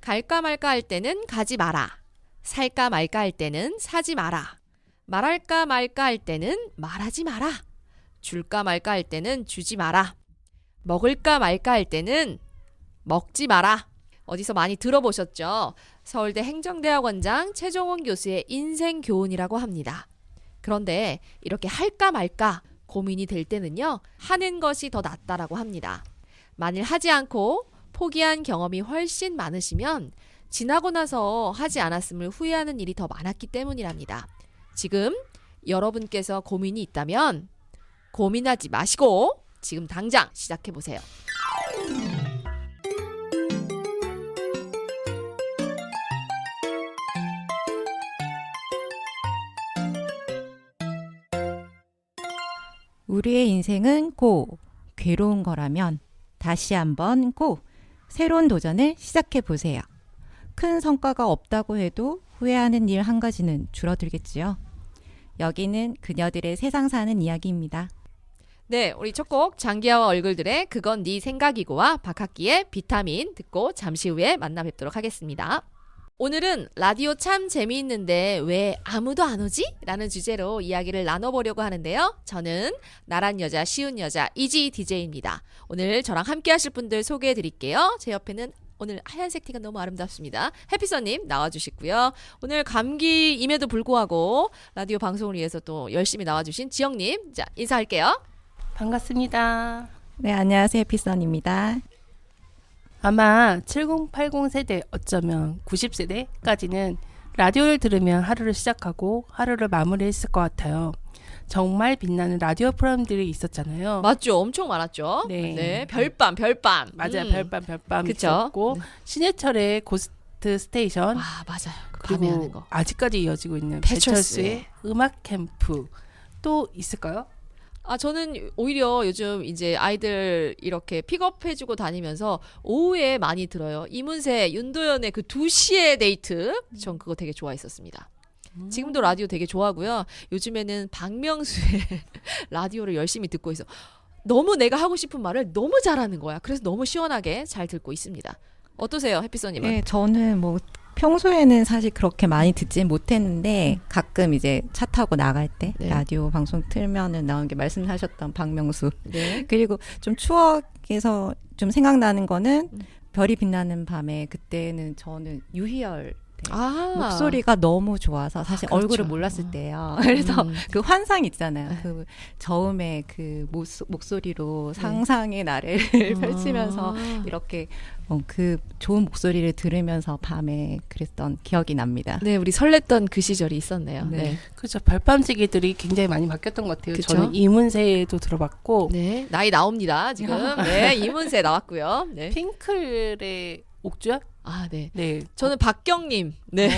갈까 말까 할 때는 가지 마라. 살까 말까 할 때는 사지 마라. 말할까 말까 할 때는 말하지 마라. 줄까 말까 할 때는 주지 마라. 먹을까 말까 할 때는 먹지 마라. 어디서 많이 들어보셨죠? 서울대 행정대학원장 최종원 교수의 인생 교훈이라고 합니다. 그런데 이렇게 할까 말까 고민이 될 때는요, 하는 것이 더 낫다라고 합니다. 만일 하지 않고 포기한 경험이 훨씬 많으시면 지나고 나서 하지 않았음을 후회하는 일이 더 많았기 때문이랍니다. 지금 여러분께서 고민이 있다면 고민하지 마시고 지금 당장 시작해 보세요. 우리의 인생은 고, 괴로운 거라면 다시 한번 고, 새로운 도전을 시작해 보세요. 큰 성과가 없다고 해도 후회하는 일 한 가지는 줄어들겠지요. 여기는 그녀들의 세상 사는 이야기입니다. 네, 우리 첫 곡 장기하와 얼굴들의 그건 네 생각이고와 박학기의 비타민 듣고 잠시 후에 만나 뵙도록 하겠습니다. 오늘은 라디오 참 재미있는데 왜 아무도 안 오지? 라는 주제로 이야기를 나눠보려고 하는데요. 저는 나란 여자 쉬운 여자 이지 DJ입니다. 오늘 저랑 함께 하실 분들 소개해 드릴게요. 제 옆에는 오늘 하얀색 티가 너무 아름답습니다. 해피선님 나와주시고요. 오늘 감기임에도 불구하고 라디오 방송을 위해서 또 열심히 나와주신 지영님, 자 인사할게요. 반갑습니다. 네, 안녕하세요. 피선입니다. 아마 7080 세대, 어쩌면 90세대까지는 라디오를 들으면 하루를 시작하고 하루를 마무리했을 것 같아요. 정말 빛나는 라디오 프로그램들이 있었잖아요. 맞죠? 엄청 많았죠? 네. 별밤. 맞아요. 별밤 그쵸? 있었고 네. 신해철의 고스트 스테이션, 아, 맞아요. 그 밤에 하는 그리고 거. 아직까지 이어지고 있는 배철수의 배철수의 음악 캠프 또 있을까요? 아, 저는 오히려 요즘 이제 아이들 이렇게 픽업해주고 다니면서 오후에 많이 들어요. 이문세, 윤도현의 그 2시의 데이트. 전 그거 되게 좋아했었습니다. 지금도 라디오 되게 좋아하고요. 요즘에는 박명수의 라디오를 열심히 듣고 있어. 너무 내가 하고 싶은 말을 너무 잘하는 거야. 그래서 너무 시원하게 잘 듣고 있습니다. 어떠세요, 해피서님은? 네, 저는 뭐 평소에는 사실 그렇게 많이 듣진 못했는데 가끔 이제 차 타고 나갈 때 네. 라디오 방송 틀면은 나오는 게 말씀하셨던 박명수. 네. 그리고 좀 추억에서 좀 생각나는 거는 별이 빛나는 밤에 그때는 저는 유희열 아, 목소리가 너무 좋아서 사실 그렇죠. 얼굴을 몰랐을 때예요. 그래서 음. 그 환상 있잖아요. 그 저음의 그 목소리로 상상의 나래를 펼치면서 이렇게 그 좋은 목소리를 들으면서 밤에 그랬던 기억이 납니다. 네, 우리 설렜던 그 시절이 있었네요. 네. 네. 그렇죠. 별밤지기들이 굉장히 많이 바뀌었던 것 같아요. 그쵸? 저는 이문세도 들어봤고 네, 나이 나옵니다, 지금. 네, 이문세 나왔고요. 네. 핑클의 옥주야? 아, 네. 네. 저는 박경님. 네.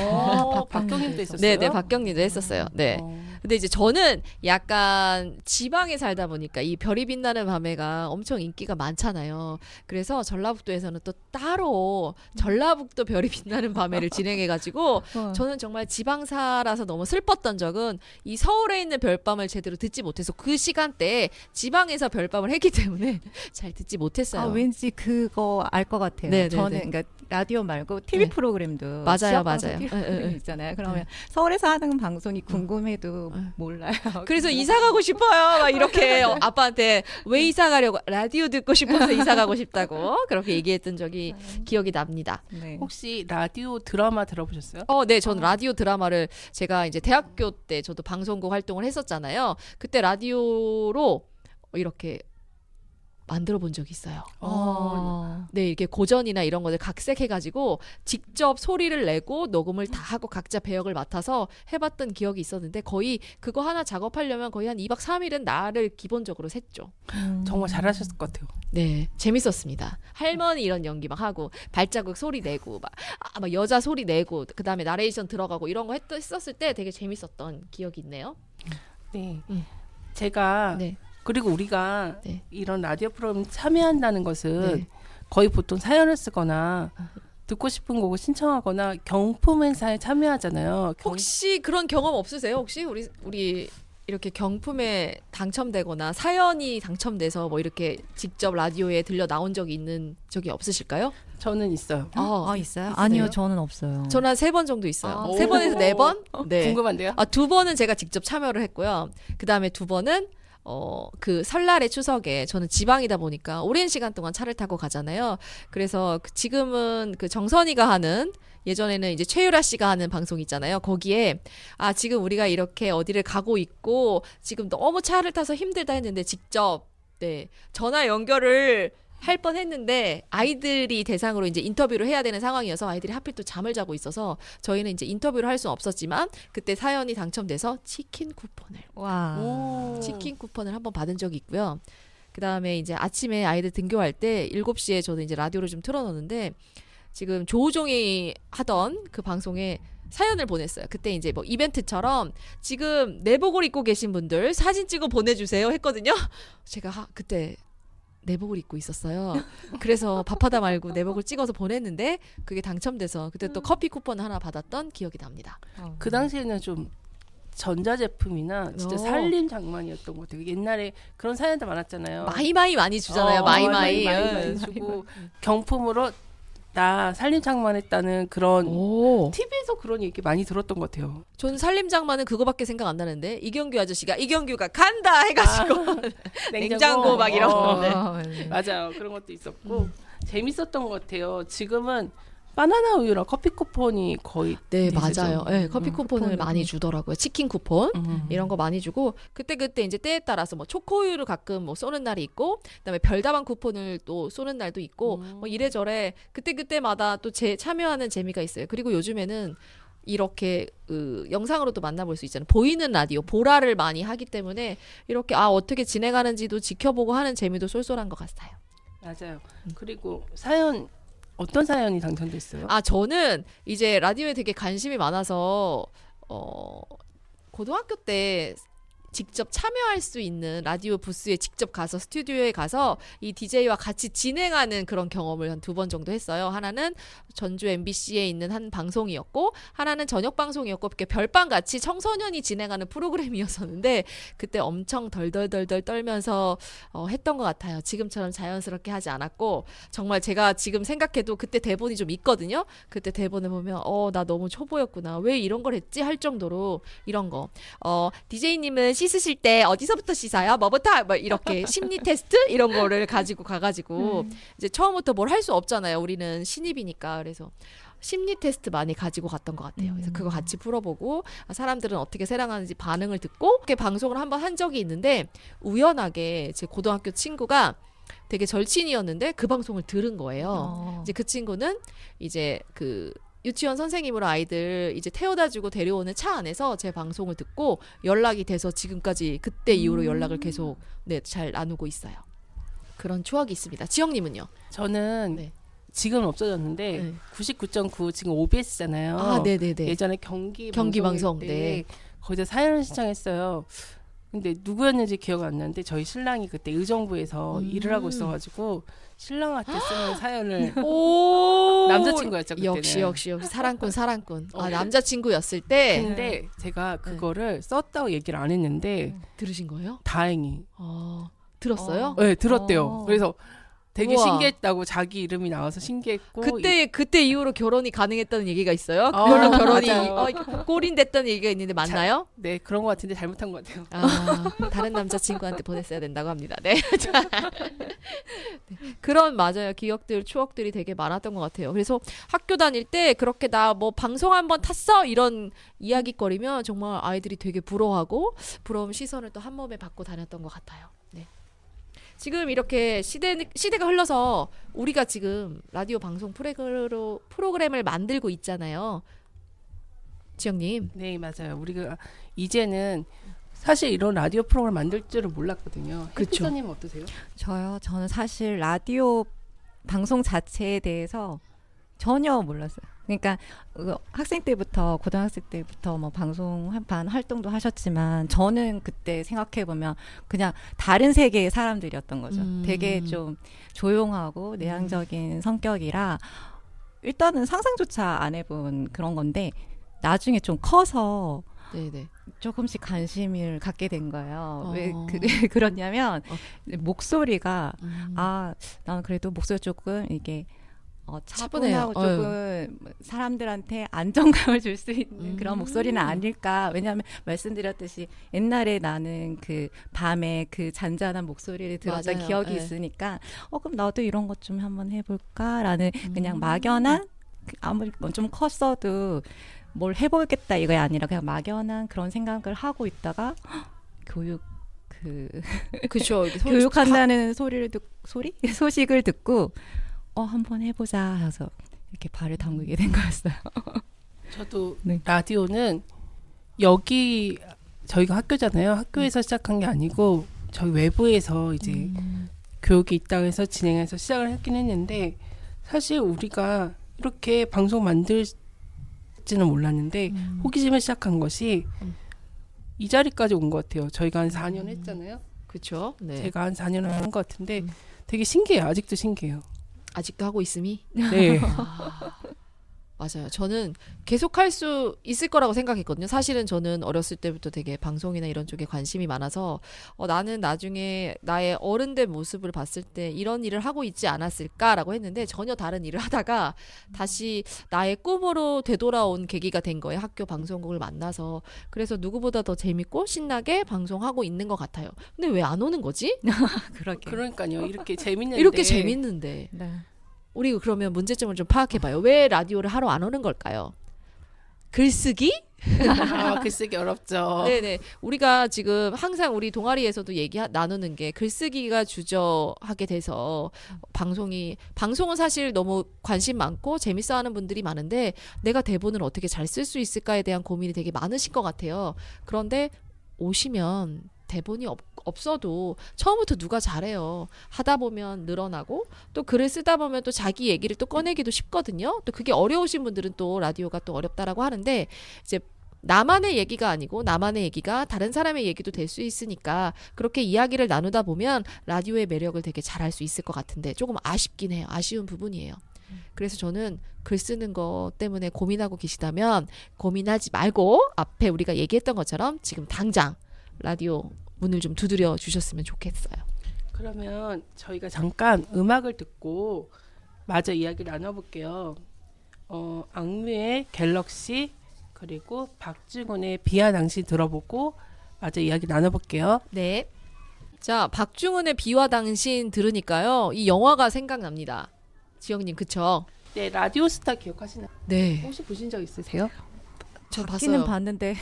박경님도 있었어요. 네, 네, 박경님도 했었어요. 네. 근데 이제 저는 약간 지방에 살다 보니까 이 별이 빛나는 밤에가 엄청 인기가 많잖아요. 그래서 전라북도에서는 또 따로 전라북도 별이 빛나는 밤에를 진행해가지고 저는 정말 지방사라서 너무 슬펐던 적은 이 서울에 있는 별밤을 제대로 듣지 못해서 그 시간대에 지방에서 별밤을 했기 때문에 잘 듣지 못했어요. 아, 왠지 그거 알 것 같아요. 네, 네, 저는 네. 그러니까 라디오 말고 TV 네. 프로그램도 맞아요, 지역 방송 맞아요. TV 네, 프로그램 네. 있잖아요. 그러면 서울에서 하는 방송이 궁금해도 몰라요. 그래서 이사 가고 싶어요. 막 이렇게 아빠한테 왜 이사 가려고 라디오 듣고 싶어서 이사 가고 싶다고 그렇게 얘기했던 적이 기억이 납니다. 네. 혹시 라디오 드라마 들어보셨어요? 네, 전 라디오 드라마를 제가 이제 대학교 때 저도 방송국 활동을 했었잖아요. 그때 라디오로 이렇게 만들어 본 적이 있어요. 네, 이렇게 고전이나 이런 것들 각색해가지고 직접 소리를 내고 녹음을 다 하고 각자 배역을 맡아서 해봤던 기억이 있었는데 거의 그거 하나 작업하려면 거의 한 2박 3일은 나를 기본적으로 샜죠. 정말 잘하셨을 것 같아요. 네, 재밌었습니다. 할머니 이런 연기 막 하고 발자국 소리 내고 막 여자 소리 내고 그 다음에 나레이션 들어가고 이런 거 했었을 때 되게 재밌었던 기억이 있네요. 네. 음. 제가 네. 그리고 우리가 네. 이런 라디오 프로그램 참여한다는 것은 네. 거의 보통 사연을 쓰거나 듣고 싶은 곡을 신청하거나 경품 행사에 참여하잖아요. 혹시 그런 경험 없으세요? 혹시 우리 이렇게 경품에 당첨되거나 사연이 당첨돼서 뭐 이렇게 직접 라디오에 들려 나온 적이 있는 적이 없으실까요? 저는 있어요. 있어요? 있으세요? 아니요, 저는 없어요. 저는 한 3번 정도 있어요. 아, 3번에서 4번? 네. 궁금한데요? 2번은 제가 직접 참여를 했고요. 그 다음에 2번은 그 설날의 추석에 저는 지방이다 보니까 오랜 시간 동안 차를 타고 가잖아요. 그래서 지금은 그 정선이가 하는 예전에는 이제 최유라 씨가 하는 방송 있잖아요. 거기에 지금 우리가 이렇게 어디를 가고 있고 지금 너무 차를 타서 힘들다 했는데 직접 전화 연결을 할 뻔했는데 아이들이 대상으로 이제 인터뷰를 해야 되는 상황이어서 아이들이 하필 또 잠을 자고 있어서 저희는 이제 인터뷰를 할 수는 없었지만 그때 사연이 당첨돼서 치킨 쿠폰을 한번 받은 적이 있고요. 그 다음에 이제 아침에 아이들 등교할 때 7시에 저도 이제 라디오를 좀 틀어놓는데 지금 조우종이 하던 그 방송에 사연을 보냈어요. 그때 이제 뭐 이벤트처럼 지금 내복을 입고 계신 분들 사진 찍어 보내주세요 했거든요. 제가 그때 내복을 입고 있었어요. 그래서 밥하다 말고 내복을 찍어서 보냈는데 그게 당첨돼서 그때 또 커피 쿠폰 하나 받았던 기억이 납니다. 그 당시에는 좀 전자제품이나 진짜 살림 장만이었던 것 같아요. 옛날에 그런 사연들 많았잖아요. 마이마이 많이 주잖아요. 마이마이. 많이 주고 경품으로 나 살림 장만했다는 그런 TV에서 그런 얘기 많이 들었던 것 같아요. 전 살림장만은 그거밖에 생각 안 나는데 이경규 아저씨가 이경규가 간다 해가지고 냉장고 막 이런 거. 맞아요. 그런 것도 있었고 재밌었던 것 같아요. 지금은 바나나 우유랑 커피 쿠폰이 거의 맞아요. 네, 커피 쿠폰을 많이 주더라고요. 치킨 쿠폰 이런 거 많이 주고 그때 이제 때에 따라서 뭐 초코우유를 가끔 뭐 쏘는 날이 있고 그다음에 별다방 쿠폰을 또 쏘는 날도 있고 뭐 이래저래 그때마다 또 참여하는 재미가 있어요. 그리고 요즘에는 이렇게 영상으로도 만나볼 수 있잖아요. 보이는 라디오, 보라를 많이 하기 때문에 이렇게 어떻게 진행하는지도 지켜보고 하는 재미도 쏠쏠한 것 같아요. 맞아요. 그리고 어떤 사연이 당첨됐어요? 저는 이제 라디오에 되게 관심이 많아서 고등학교 때 직접 참여할 수 있는 라디오 부스에 직접 가서 스튜디오에 가서 이 DJ와 같이 진행하는 그런 경험을 한 2번 정도 했어요. 하나는 전주 MBC에 있는 한 방송이었고 하나는 저녁 방송이었고 이렇게 별방 같이 청소년이 진행하는 프로그램이었었는데 그때 엄청 덜덜덜덜 떨면서 했던 것 같아요. 지금처럼 자연스럽게 하지 않았고 정말 제가 지금 생각해도 그때 대본이 좀 있거든요. 그때 대본을 보면 나 너무 초보였구나. 왜 이런 걸 했지? 할 정도로 이런 거. DJ님은 씻으실 때 어디서부터 씻어요? 뭐부터? 뭐 이렇게 심리 테스트 이런 거를 가지고 가가지고 이제 처음부터 뭘 할 수 없잖아요. 우리는 신입이니까. 그래서 심리 테스트 많이 가지고 갔던 것 같아요. 그래서 그거 같이 풀어보고 사람들은 어떻게 생각하는지 반응을 듣고 이렇게 방송을 한번 한 적이 있는데 우연하게 제 고등학교 친구가 되게 절친이었는데 그 방송을 들은 거예요. 이제 그 친구는 이제 그 유치원 선생님으로 아이들 이제 태워다주고 데려오는 차 안에서 제 방송을 듣고 연락이 돼서 지금까지 그때 이후로 연락을 계속 잘 나누고 있어요. 그런 추억이 있습니다. 지영님은요? 저는 지금은 없어졌는데 99.9 지금 OBS잖아요. 네네네. 예전에 경기 방송 때 거기서 사연을 신청했어요. 근데 누구였는지 기억 안 나는데 저희 신랑이 그때 의정부에서 일을 하고 있어가지고 신랑한테 쓰는 사연을 남자친구였죠 그때는. 역시 사랑꾼. 남자친구였을 때. 근데 제가 그거를 썼다고 얘기를 안 했는데 들으신 거예요? 다행히 들었어요? 네, 들었대요. 그래서 되게 우와. 신기했다고 자기 이름이 나와서 신기했고 그때 이후로 결혼이 가능했다는 얘기가 있어요? 그걸로 결혼이 골인됐다는 얘기가 있는데 맞나요? 네, 그런 것 같은데 잘못한 것 같아요. 다른 남자친구한테 보냈어야 된다고 합니다. 네. 그런 맞아요. 기억들, 추억들이 되게 많았던 것 같아요. 그래서 학교 다닐 때 그렇게 나 뭐 방송 한번 탔어 이런 이야기거리면 정말 아이들이 되게 부러워하고 부러운 시선을 또 한 몸에 받고 다녔던 것 같아요. 네. 지금 이렇게 시대가 흘러서 우리가 지금 라디오 방송 프로그램을 만들고 있잖아요. 지영님. 네, 맞아요. 우리가 이제는 사실 이런 라디오 프로그램을 만들 줄은 몰랐거든요. 그쵸. 혜피서님 어떠세요? 저는 사실 라디오 방송 자체에 대해서 전혀 몰랐어요. 그러니까 학생 때부터 고등학생 때부터 뭐 방송 한판 활동도 하셨지만 저는 그때 생각해 보면 그냥 다른 세계의 사람들이었던 거죠. 되게 좀 조용하고 내향적인 성격이라 일단은 상상조차 안 해본 그런 건데 나중에 좀 커서 네네. 조금씩 관심을 갖게 된 거예요. 왜 어. 그러냐면 목소리가 음. 나는 그래도 목소리 조금 이게 차분해요. 차분하고 조금 사람들한테 안정감을 줄 수 있는 그런 목소리는 아닐까. 왜냐하면 말씀드렸듯이 옛날에 나는 그 밤에 그 잔잔한 목소리를 들었던 맞아요. 기억이 네. 있으니까 그럼 나도 이런 것 좀 한번 해볼까라는 그냥 막연한 아무리 좀 컸어도 뭘 해보겠다 이게 아니라 그냥 막연한 그런 생각을 하고 있다가 교육 그렇죠. 교육한다는 소식을 듣고 한번 해보자 해서 이렇게 발을 담그게 된 거였어요. 저도 네. 라디오는 여기 저희가 학교잖아요. 학교에서 시작한 게 아니고 저희 외부에서 이제 교육이 있다고 해서 진행해서 시작을 했긴 했는데 사실 우리가 이렇게 방송 만들지는 몰랐는데 호기심을 시작한 것이 이 자리까지 온 것 같아요. 저희가 한 4년 했잖아요. 그렇죠. 네. 제가 한 4년을 한 것 같은데 되게 신기해요. 아직도 신기해요. 아직도 하고 있음이. 네. 맞아요. 저는 계속 할 수 있을 거라고 생각했거든요. 사실은 저는 어렸을 때부터 되게 방송이나 이런 쪽에 관심이 많아서 나는 나중에 나의 어른된 모습을 봤을 때 이런 일을 하고 있지 않았을까라고 했는데 전혀 다른 일을 하다가 다시 나의 꿈으로 되돌아온 계기가 된 거예요. 학교 방송국을 만나서. 그래서 누구보다 더 재밌고 신나게 방송하고 있는 것 같아요. 근데 왜 안 오는 거지? 그러게. 그러니까요. 이렇게 재밌는데 이렇게 재밌는데. 네. 우리 그러면 문제점을 좀 파악해봐요. 왜 라디오를 하러 안 오는 걸까요? 글쓰기? 글쓰기 어렵죠. 네네. 우리가 지금 항상 우리 동아리에서도 나누는 게 글쓰기가 주저하게 돼서 방송은 사실 너무 관심 많고 재밌어 하는 분들이 많은데 내가 대본을 어떻게 잘 쓸 수 있을까에 대한 고민이 되게 많으신 것 같아요. 그런데 오시면 대본이 없어도 처음부터 누가 잘해요. 하다 보면 늘어나고 또 글을 쓰다 보면 또 자기 얘기를 또 꺼내기도 쉽거든요. 또 그게 어려우신 분들은 또 라디오가 또 어렵다라고 하는데 이제 나만의 얘기가 아니고 나만의 얘기가 다른 사람의 얘기도 될 수 있으니까 그렇게 이야기를 나누다 보면 라디오의 매력을 되게 잘할 수 있을 것 같은데 조금 아쉽긴 해요. 아쉬운 부분이에요. 그래서 저는 글 쓰는 거 때문에 고민하고 계시다면 고민하지 말고 앞에 우리가 얘기했던 것처럼 지금 당장 라디오 문을 좀 두드려 주셨으면 좋겠어요. 그러면 저희가 잠깐 음악을 듣고 마저 이야기 나눠볼게요. 악뮤의 갤럭시 그리고 박중훈의 비와 당신 들어보고 마저 이야기 나눠볼게요. 네. 자, 박중훈의 비와 당신 들으니까요. 이 영화가 생각납니다. 지영님, 그쵸? 네, 라디오스타 기억하시나요? 네. 혹시 보신 적 있으세요? 저 봤기는 봤어요. 봤는데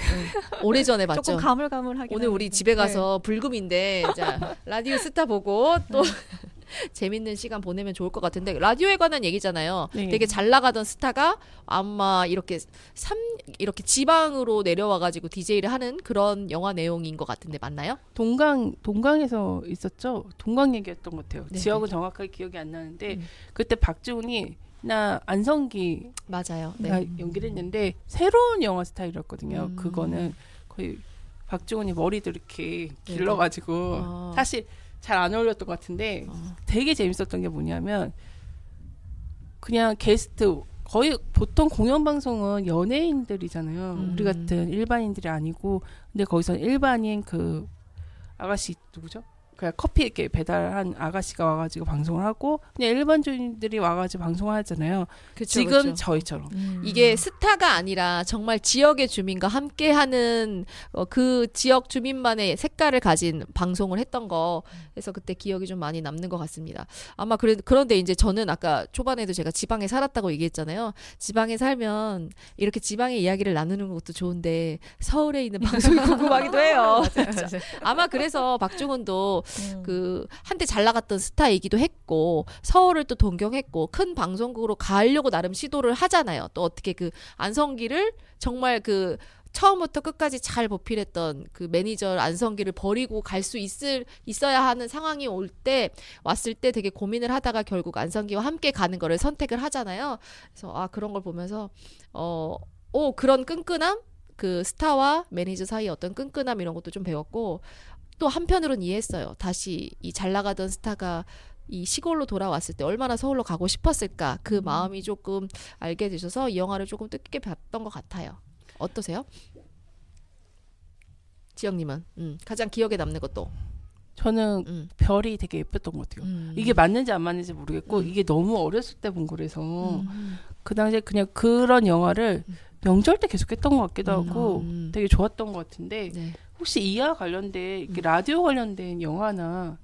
오래전에 봤죠. 조금 가물가물하긴 오늘 우리 하는데. 집에 가서 불금인데 자, 라디오 스타 보고 또 재밌는 시간 보내면 좋을 것 같은데 라디오에 관한 얘기잖아요. 네. 되게 잘 나가던 스타가 아마 이렇게 지방으로 내려와 가지고 DJ를 하는 그런 영화 내용인 것 같은데 맞나요? 동강에서 있었죠. 동강 얘기였던 것 같아요. 네, 지역은 정확하게 기억이 안 나는데 그때 박지훈이 나 안성기 맞아요. 가 네. 연기를 했는데 새로운 영화 스타일이었거든요. 그거는 거의 박지훈이 머리도 이렇게 길러가지고 사실 잘 안 어울렸던 것 같은데 되게 재밌었던 게 뭐냐면 그냥 게스트 거의 보통 공연 방송은 연예인들이잖아요. 우리 같은 일반인들이 아니고 근데 거기서 일반인 그 아가씨 누구죠? 그냥 커피 이렇게 배달한 아가씨가 와가지고 방송을 하고 그냥 일반주민들이 와가지고 방송을 하잖아요. 그쵸, 지금 그쵸. 저희처럼. 이게 스타가 아니라 정말 지역의 주민과 함께하는 그 지역 주민만의 색깔을 가진 방송을 했던 거 그래서 그때 기억이 좀 많이 남는 것 같습니다. 아마 그런데 이제 저는 아까 초반에도 제가 지방에 살았다고 얘기했잖아요. 지방에 살면 이렇게 지방의 이야기를 나누는 것도 좋은데 서울에 있는 방송이 궁금하기도 해요. 아마 그래서 박중훈도 그 한때 잘 나갔던 스타이기도 했고 서울을 또 동경했고 큰 방송국으로 가려고 나름 시도를 하잖아요. 또 어떻게 그 안성기를 정말 그 처음부터 끝까지 잘 보필했던 그 매니저 안성기를 버리고 갈 수 있어야 하는 상황이 왔을 때 되게 고민을 하다가 결국 안성기와 함께 가는 거를 선택을 하잖아요. 그래서 그런 걸 보면서 그런 끈끈함 그 스타와 매니저 사이의 어떤 끈끈함 이런 것도 좀 배웠고 또 한편으로는 이해했어요. 다시 이 잘 나가던 스타가 이 시골로 돌아왔을 때 얼마나 서울로 가고 싶었을까 그 마음이 조금 알게 되셔서 이 영화를 조금 뜻깊게 봤던 것 같아요. 어떠세요? 지영님은 가장 기억에 남는 것도. 저는 별이 되게 예뻤던 것 같아요. 이게 맞는지 안 맞는지 모르겠고 이게 너무 어렸을 때 본 거라서 그 당시에 그냥 그런 영화를 명절 때 계속 했던 것 같기도 하고 되게 좋았던 것 같은데 네. 혹시 이와 관련된 이렇게 라디오 관련된 영화나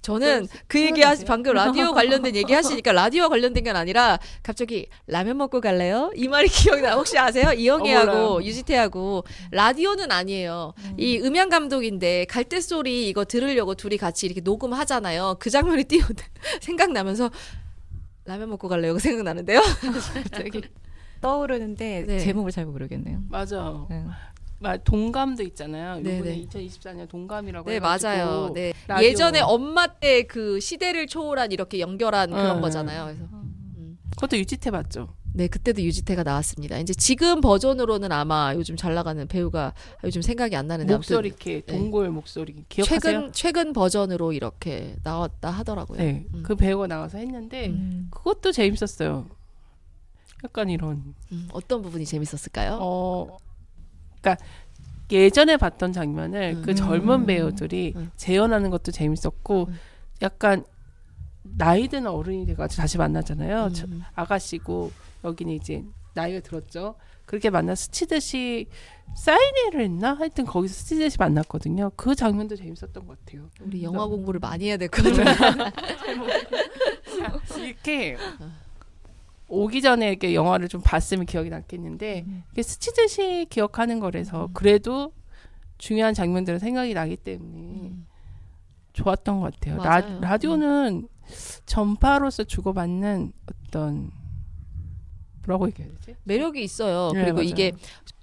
저는 그 얘기 방금 라디오 관련된 얘기 하시니까 라디오와 관련된 건 아니라 갑자기 라면 먹고 갈래요? 이 말이 기억나. 혹시 아세요? 이영애하고 몰라요. 유지태하고 라디오는 아니에요. 이 음향 감독인데 갈대소리 이거 들으려고 둘이 같이 이렇게 녹음하잖아요. 그 장면이 생각나면서 라면 먹고 갈래요? 생각나는데요. 갑자기. 떠오르는데 네. 제목을 잘 모르겠네요. 맞아. 네. 동감도 있잖아요. 네네. 이번에 2024년 동감이라고 네, 해가지고 맞아요. 네. 라디오. 예전에 엄마 때 그 시대를 초월한 이렇게 연결한 그런 거잖아요. 그래서 그것도 유지태 맞죠? 네, 그때도 유지태가 나왔습니다. 이제 지금 버전으로는 아마 요즘 잘 나가는 배우가 요즘 생각이 안 나는데 목소리 아무튼 이렇게 동골 목소리 기억하세요? 최근 버전으로 이렇게 나왔다 하더라고요. 네, 그 배우가 나와서 했는데 그것도 재밌었어요. 약간 이런 어떤 부분이 재밌었을까요? 그러니까 예전에 봤던 장면을 그 젊은 배우들이 재현하는 것도 재밌었고 약간 나이 든 어른이 돼가지고 다시 만나잖아요. 아가씨고 여기는 이제 나이가 들었죠. 그렇게 만나 스치듯이 사인회를 했나? 하여튼 거기서 스치듯이 만났거든요. 그 장면도 재밌었던 것 같아요. 우리 영화 공부를 많이 해야 될 것 같아요. 이렇게 오기 전에 이렇게 영화를 좀 봤으면 기억이 났겠는데 이게 스치듯이 기억하는 거라서 그래도 중요한 장면들은 생각이 나기 때문에 좋았던 것 같아요. 맞아요. 라디오는 전파로서 주고받는 어떤 뭐라고 얘기해야 되지? 매력이 있어요. 네, 그리고 맞아요. 이게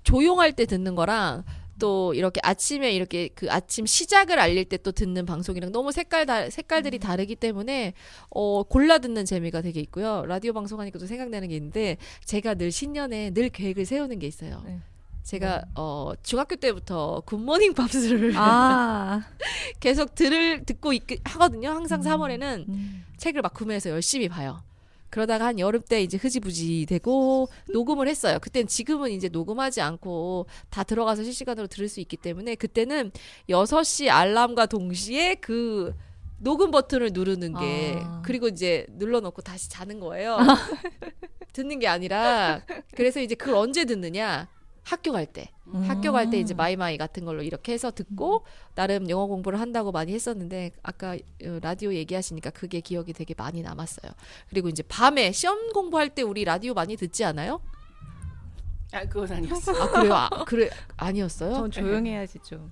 조용할 때 듣는 거랑 또 이렇게 아침에 이렇게 그 아침 시작을 알릴 때 또 듣는 방송이랑 너무 색깔들이 다르기 때문에 골라 듣는 재미가 되게 있고요. 라디오 방송하니까 또 생각나는 게 있는데 제가 늘 신년에 늘 계획을 세우는 게 있어요. 네. 제가 중학교 때부터 굿모닝 팝스를 아, 계속 듣고 하거든요. 항상 3월에는 책을 막 구매해서 열심히 봐요. 그러다가 한 여름 때 이제 흐지부지 되고 녹음을 했어요. 그땐 지금은 이제 녹음하지 않고 다 들어가서 실시간으로 들을 수 있기 때문에 그때는 6시 알람과 동시에 그 녹음 버튼을 누르는 게 그리고 이제 눌러놓고 다시 자는 거예요. 듣는 게 아니라 그래서 이제 그걸 언제 듣느냐? 학교 갈 때. 학교 갈 때 이제 마이마이 같은 걸로 이렇게 해서 듣고 나름 영어 공부를 한다고 많이 했었는데 아까 라디오 얘기하시니까 그게 기억이 되게 많이 남았어요. 그리고 이제 밤에 시험 공부할 때 우리 라디오 많이 듣지 않아요? 그건 아니었어. 그래 아니었어요? 전 조용해야지 좀.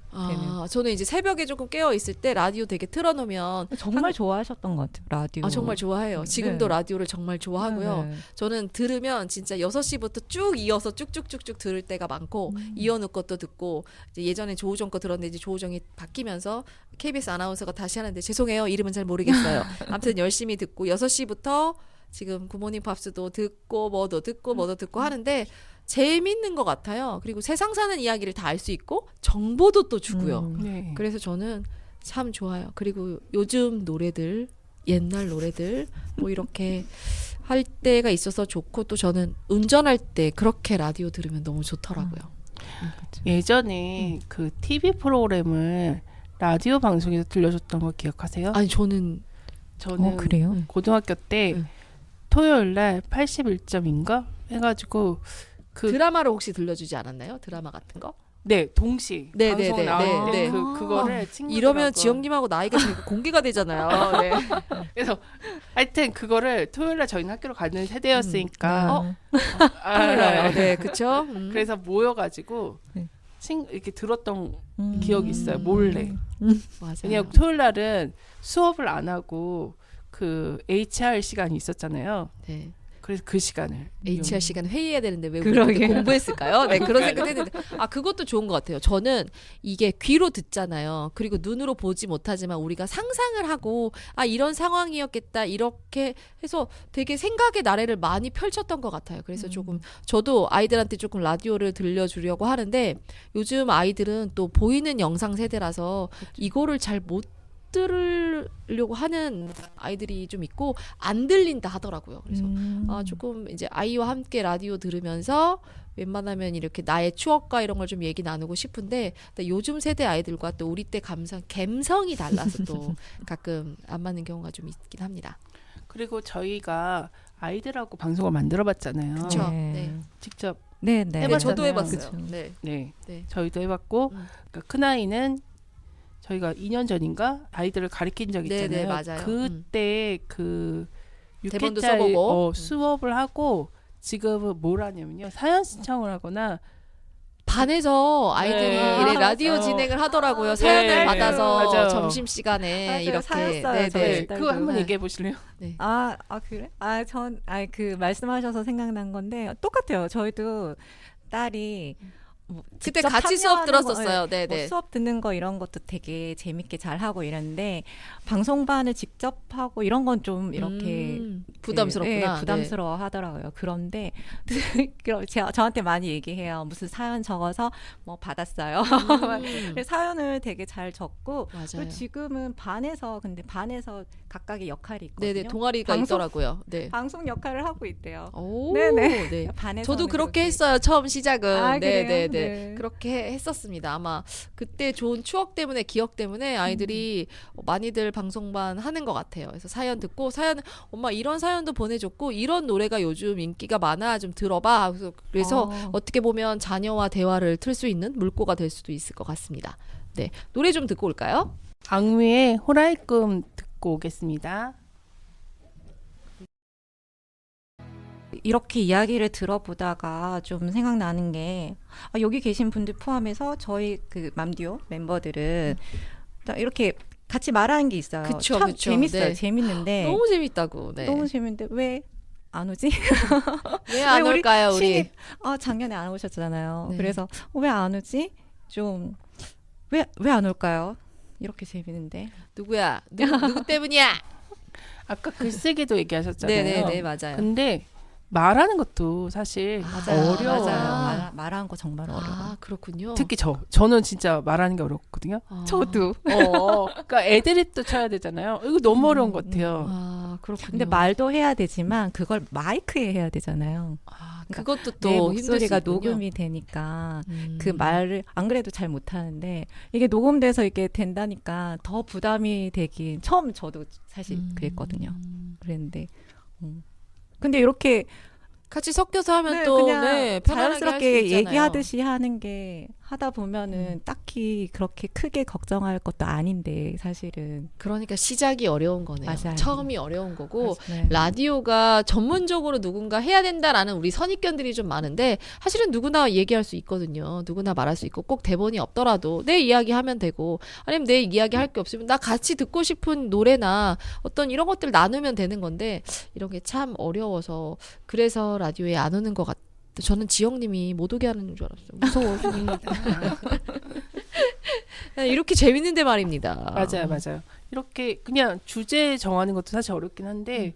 저는 이제 새벽에 조금 깨어 있을 때 라디오 되게 틀어놓으면 정말 좋아하셨던 것 같아요. 라디오. 정말 좋아해요. 지금도 네. 라디오를 정말 좋아하고요. 네. 저는 들으면 진짜 6시부터 쭉 이어서 쭉쭉쭉쭉 들을 때가 많고 이현우 것도 듣고 이제 예전에 조우정 거 들었는데 이제 조우정이 바뀌면서 KBS 아나운서가 다시 하는데 죄송해요. 이름은 잘 모르겠어요. 아무튼 열심히 듣고 6시부터 지금 굿모닝 팝스도 듣고 뭐도 듣고 하는데 재밌는 것 같아요. 그리고 세상 사는 이야기를 다 알 수 있고 정보도 또 주고요. 네. 그래서 저는 참 좋아요. 그리고 요즘 노래들, 옛날 노래들 뭐 이렇게 할 때가 있어서 좋고 또 저는 운전할 때 그렇게 라디오 들으면 너무 좋더라고요. 예전에 그 TV 프로그램을 라디오 방송에서 들려줬던 거 기억하세요? 아니 저는 그래요? 고등학교 때 네. 토요일 날 81점인가 해가지고 그 드라마를 혹시 들려주지 않았나요? 드라마 같은 거? 네 동시 네, 방송 네, 네, 나올 네, 때 네. 그거를 친구들하고 이러면 지영님하고 나이가 되게 공개가 되잖아요. 네. 그래서 하여튼 그거를 토요일 날 저희는 학교로 가는 세대였으니까 몰라요. 네, 그쵸? 그래서 모여가지고 네. 이렇게 들었던 기억이 있어요. 몰래. 맞아요. 왜냐면 토요일 날은 수업을 안 하고 그 HR 시간이 있었잖아요. 네. 그래서 그 시간을 HR 시간 회의해야 되는데 왜 우리 그러게요. 그때 공부했을까요? 네, 그런 생각했는데 그것도 좋은 것 같아요. 저는 이게 귀로 듣잖아요. 그리고 눈으로 보지 못하지만 우리가 상상을 하고 이런 상황이었겠다 이렇게 해서 되게 생각의 나래를 많이 펼쳤던 것 같아요. 그래서 조금 저도 아이들한테 조금 라디오를 들려주려고 하는데 요즘 아이들은 또 보이는 영상 세대라서 이거를 잘 못 들으려고 하는 아이들이 좀 있고 안 들린다 하더라고요. 그래서 조금 이제 아이와 함께 라디오 들으면서 웬만하면 이렇게 나의 추억과 이런 걸 좀 얘기 나누고 싶은데 요즘 세대 아이들과 또 우리 때 감성이 달라서 또 가끔 안 맞는 경우가 좀 있긴 합니다. 그리고 저희가 아이들하고 방송을 만들어봤잖아요. 그렇죠. 네. 네. 직접 네, 해봤잖아요. 저도 해봤어요. 그쵸. 네. 네, 네. 저희도 해봤고 그러니까 큰 아이는 저희가 2년 전인가 아이들을 가르친 적 네, 있잖아요. 네, 맞아요. 그때 그 대본도 6회짜리 써보고. 수업을 하고 지금은 뭘 하냐면요. 사연 신청을 하거나 반에서 아이들이 네. 이래 라디오 진행을 하더라고요. 사연을 네, 받아서 맞아요. 점심 시간에 맞아요. 이렇게. 사연 써요, 네, 저희. 네. 네, 그거 한번 네. 얘기해 보실래요? 네. 그래? 그 말씀하셔서 생각난 건데 똑같아요. 저희도 딸이 뭐 그때 직접 같이 수업 참여하는 들었었어요. 뭐 네, 네. 수업 듣는 거 이런 것도 되게 재밌게 잘 하고 이랬는데 방송반을 직접 하고 이런 건 좀 이렇게 부담스럽구나. 네, 부담스러워 하더라고요. 그런데 저한테 많이 얘기해요. 무슨 사연 적어서 뭐 받았어요. 그래서 사연을 되게 잘 적고 맞아요. 그리고 지금은 근데 반에서 각각의 역할이 있거든요. 네네 동아리가 방송- 있더라고요. 네. 방송 역할을 하고 있대요. 오, 네네. 네. 반에서는 저도 그렇게 그렇게. 했어요. 처음 시작은. 아, 네, 그래요? 네, 네. 네. 그렇게 했었습니다. 아마 그때 좋은 추억 때문에, 기억 때문에 아이들이 많이들 방송반 하는 것 같아요. 그래서 사연 듣고 엄마 이런 사연도 보내줬고 이런 노래가 요즘 인기가 많아 좀 들어봐. 그래서 어떻게 보면 자녀와 대화를 틀 수 있는 물꼬가 될 수도 있을 것 같습니다. 네, 노래 좀 듣고 올까요? 악뮤의 호라이 꿈 듣고 오겠습니다. 이렇게 이야기를 들어보다가 좀 생각나는 게 여기 계신 분들 포함해서 저희 그 맘디오 멤버들은 이렇게 같이 말하는 게 있어요. 그쵸, 참 그쵸. 재밌어요. 네. 재밌는데 너무 재밌다고. 네. 너무 재밌는데 왜 안 오지? 왜 안 우리 올까요, 우리? 신입 작년에 안 오셨잖아요. 네. 그래서 왜 안 오지? 좀 왜 안 올까요? 이렇게 재밌는데. 누구야? 누구 때문이야? 아까 글쓰기도 얘기하셨잖아요. 네네네, 맞아요. 근데 말하는 것도 사실 맞아요. 어려워요. 맞아요. 말하는 거 정말 어려워. 아, 그렇군요. 특히 저는 진짜 말하는 게 어렵거든요. 저도. 그러니까 애드립도 쳐야 되잖아요. 이거 너무 어려운 것 같아요. 아, 그렇군요. 근데 말도 해야 되지만 그걸 마이크에 해야 되잖아요. 그것도 또 내 힘들 목소리가 수 있군요. 녹음이 되니까 음. 그 말을 안 그래도 잘 못하는데 이게 녹음돼서 이게 된다니까 더 부담이 되긴 처음 저도 사실 그랬거든요. 그랬는데 근데 이렇게 같이 섞여서 하면 네, 또 그냥 편안하게 할수 자연스럽게 있잖아요. 얘기하듯이 하는 게 하다 보면은 딱히 그렇게 크게 걱정할 것도 아닌데 사실은 그러니까 시작이 어려운 거네요. 맞아요. 처음이 어려운 거고 네. 라디오가 전문적으로 누군가 해야 된다라는 우리 선입견들이 좀 많은데 사실은 누구나 얘기할 수 있거든요. 누구나 말할 수 있고 꼭 대본이 없더라도 내 이야기 하면 되고 아니면 내 이야기 할 게 없으면 나 같이 듣고 싶은 노래나 어떤 이런 것들 나누면 되는 건데 이런 게 참 어려워서 그래서 라디오에 안 오는 것 같아요. 저는 지영님이 못 오게 하는 줄 알았어요. 무서워. 이렇게 재밌는데 말입니다. 맞아요. 이렇게 그냥 주제 정하는 것도 사실 어렵긴 한데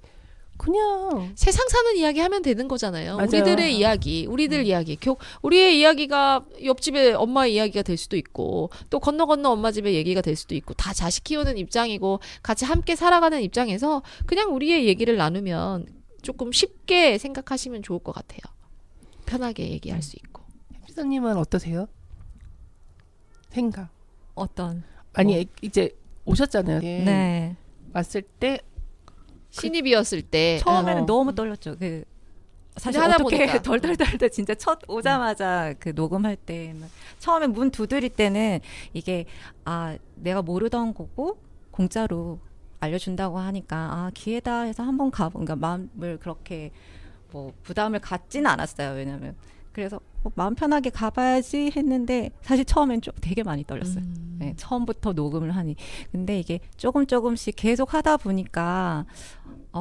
그냥 세상 사는 이야기 하면 되는 거잖아요. 맞아요. 우리들의 이야기, 우리들 이야기. 우리의 이야기가 옆집에 엄마의 이야기가 될 수도 있고 또 건너 엄마 집의 얘기가 될 수도 있고 다 자식 키우는 입장이고 같이 함께 살아가는 입장에서 그냥 우리의 얘기를 나누면 조금 쉽게 생각하시면 좋을 것 같아요. 편하게 얘기할 수 있고. 햇비서님은 어떠세요? 생각. 어떤 아니 이제 오셨잖아요. 네. 왔을 때 신입이었을 때 처음에는 너무 떨렸죠. 사실 하다 어떻게 보니까. 덜덜덜 때 진짜 첫 오자마자 그 녹음할 때 처음에 문 두드릴 때는 이게 내가 모르던 거고 공짜로 알려준다고 하니까 기회다 해서 한번 그러니까 마음을 그렇게 뭐 부담을 갖지는 않았어요. 왜냐면 그래서 마음 편하게 가봐야지 했는데 사실 처음엔 좀 되게 많이 떨렸어요. 네, 처음부터 녹음을 하니. 근데 이게 조금씩 계속 하다 보니까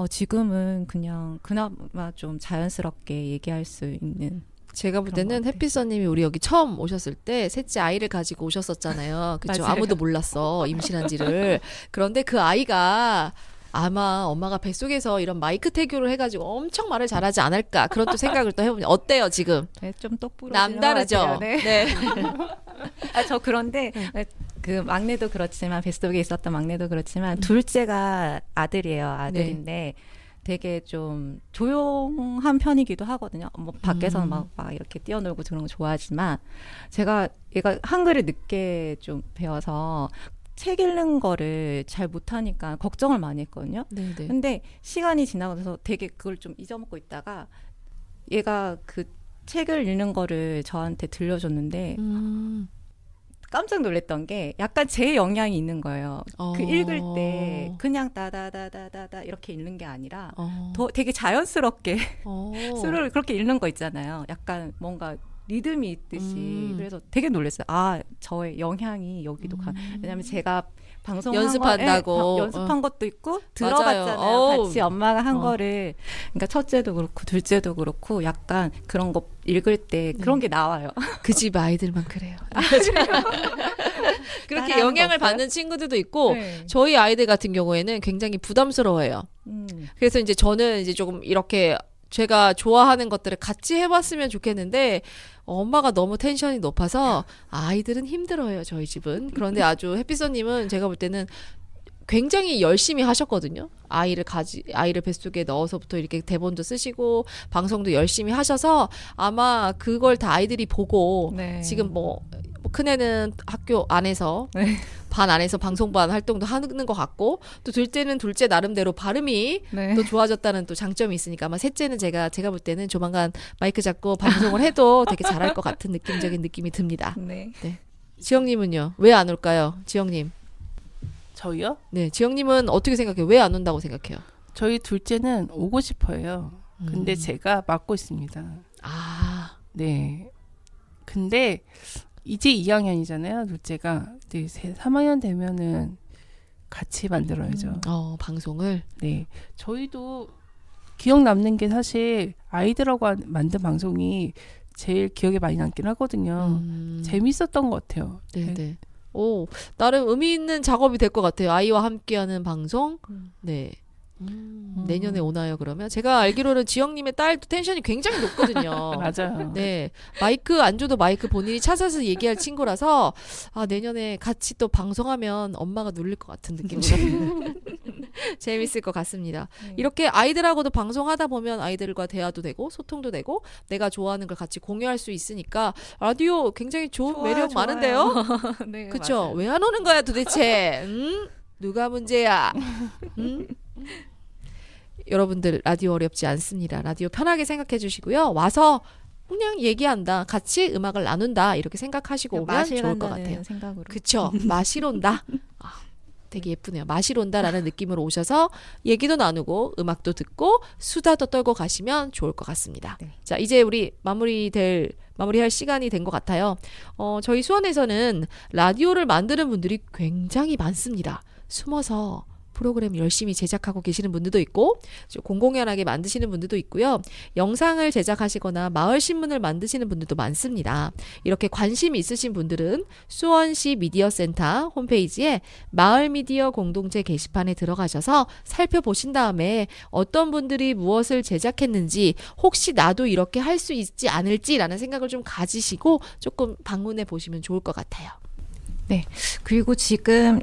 지금은 그냥 그나마 좀 자연스럽게 얘기할 수 있는. 제가 볼 그런 때는 것 같아요. 햇빛선님이 우리 여기 처음 오셨을 때 셋째 아이를 가지고 오셨었잖아요. 그렇죠. 맞아요. 아무도 몰랐어 임신한지를. 그런데 그 아이가 아마 엄마가 뱃속에서 이런 마이크 태교를 해가지고 엄청 말을 잘하지 않을까 그런 또 생각을 또 해보니 어때요 지금? 네, 좀 똑부러지는 남다르죠. 것 같아요. 네. 네. 저 그런데 그 막내도 그렇지만 베스트북에 있었던 막내도 그렇지만 둘째가 아들이에요. 아들인데 되게 좀 조용한 편이기도 하거든요. 뭐 밖에서는 막 이렇게 뛰어놀고 그런 거 좋아하지만 제가 얘가 한글을 늦게 좀 배워서 책 읽는 거를 잘 못하니까 걱정을 많이 했거든요. 네네. 근데 시간이 지나고 나서 되게 그걸 좀 잊어먹고 있다가 얘가 그 책을 읽는 거를 저한테 들려줬는데 깜짝 놀랐던 게 약간 제 영향이 있는 거예요. 그 읽을 때 그냥 따다다다다다 이렇게 읽는 게 아니라 더 되게 자연스럽게 수를 그렇게 읽는 거 있잖아요. 약간 뭔가 리듬이 있듯이. 그래서 되게 놀랐어요. 아, 저의 영향이 여기도 왜냐면 제가 방송 연습한다고 연습한 것도 있고 들어봤잖아요. 같이 엄마가 한 거를. 그러니까 첫째도 그렇고 둘째도 그렇고 약간 그런 거 읽을 때 그런 게 나와요. 그 집 아이들만 그래요. 그렇게 영향을 받는 친구들도 있고 저희 아이들 같은 경우에는 굉장히 부담스러워해요. 그래서 이제 저는 이제 조금 이렇게 제가 좋아하는 것들을 같이 해봤으면 좋겠는데 엄마가 너무 텐션이 높아서 아이들은 힘들어요. 저희 집은. 그런데 아주 햇빛선님은 제가 볼 때는 굉장히 열심히 하셨거든요. 아이를 뱃속에 넣어서부터 이렇게 대본도 쓰시고 방송도 열심히 하셔서 아마 그걸 다 아이들이 보고 지금 뭐 큰애는 학교 안에서 반 안에서 방송반 활동도 하는 것 같고 또 둘째는 둘째 나름대로 발음이 또 좋아졌다는 또 장점이 있으니까 아마 셋째는 제가 볼 때는 조만간 마이크 잡고 방송을 해도 되게 잘할 것 같은 느낌적인 느낌이 듭니다. 네. 지영님은요? 왜 안 올까요? 지영님. 저희요? 네, 지영님은 어떻게 생각해요? 왜 안 온다고 생각해요? 저희 둘째는 오고 싶어요. 근데 제가 막고 있습니다. 아, 네. 근데 이제 2학년이잖아요, 둘째가. 근데 3학년 되면은 같이 만들어야죠. 방송을? 네. 저희도 기억 남는 게 사실 아이들하고 만든 방송이 제일 기억에 많이 남긴 하거든요. 재밌었던 것 같아요. 네네. 오, 나름 의미 있는 작업이 될 것 같아요. 아이와 함께하는 방송. 네. 내년에 오나요, 그러면? 제가 알기로는 지영님의 딸도 텐션이 굉장히 높거든요. 맞아요. 네. 마이크 안 줘도 마이크 본인이 찾아서 얘기할 친구라서, 아, 내년에 같이 또 방송하면 엄마가 놀릴 것 같은 느낌이죠. 재밌을 것 같습니다. 이렇게 아이들하고도 방송하다 보면 아이들과 대화도 되고, 소통도 되고, 내가 좋아하는 걸 같이 공유할 수 있으니까, 라디오 굉장히 좋은 매력 많은데요? 네, 그쵸? 왜 안 오는 거야, 도대체? 누가 문제야? 여러분들 라디오 어렵지 않습니다. 라디오 편하게 생각해 주시고요. 와서 그냥 얘기한다. 같이 음악을 나눈다. 이렇게 생각하시고 오면 좋을 것 같아요. 생각으로. 그쵸? 마시러 온다. 되게 예쁘네요. 마시러 온다라는 느낌으로 오셔서 얘기도 나누고 음악도 듣고 수다도 떨고 가시면 좋을 것 같습니다. 자, 이제 우리 마무리할 시간이 된 것 같아요. 저희 수원에서는 라디오를 만드는 분들이 굉장히 많습니다. 숨어서 프로그램 열심히 제작하고 계시는 분들도 있고 공공연하게 만드시는 분들도 있고요. 영상을 제작하시거나 마을 신문을 만드시는 분들도 많습니다. 이렇게 관심이 있으신 분들은 수원시 미디어센터 홈페이지에 마을 미디어 공동체 게시판에 들어가셔서 살펴보신 다음에 어떤 분들이 무엇을 제작했는지 혹시 나도 이렇게 할 수 있지 않을지라는 생각을 좀 가지시고 조금 방문해 보시면 좋을 것 같아요. 네. 그리고 지금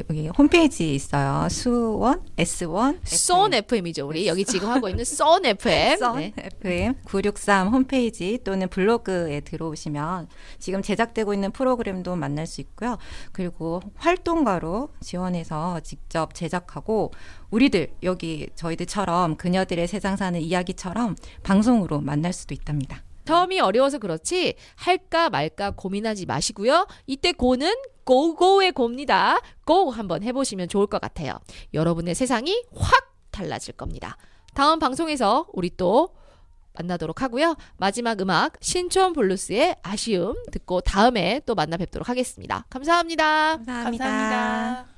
여기 홈페이지 있어요. 수원 S1 썬 FM이죠. 우리 여기 지금 하고 있는 썬 FM. 썬 FM 963 홈페이지 또는 블로그에 들어오시면 지금 제작되고 있는 프로그램도 만날 수 있고요. 그리고 활동가로 지원해서 직접 제작하고 우리들 여기 저희들처럼 그녀들의 세상 사는 이야기처럼 방송으로 만날 수도 있답니다. 처음이 어려워서 그렇지 할까 말까 고민하지 마시고요. 이때 고는 고고의 고입니다. 고 한번 해보시면 좋을 것 같아요. 여러분의 세상이 확 달라질 겁니다. 다음 방송에서 우리 또 만나도록 하고요. 마지막 음악 신촌 블루스의 아쉬움 듣고 다음에 또 만나 뵙도록 하겠습니다. 감사합니다. 감사합니다. 감사합니다.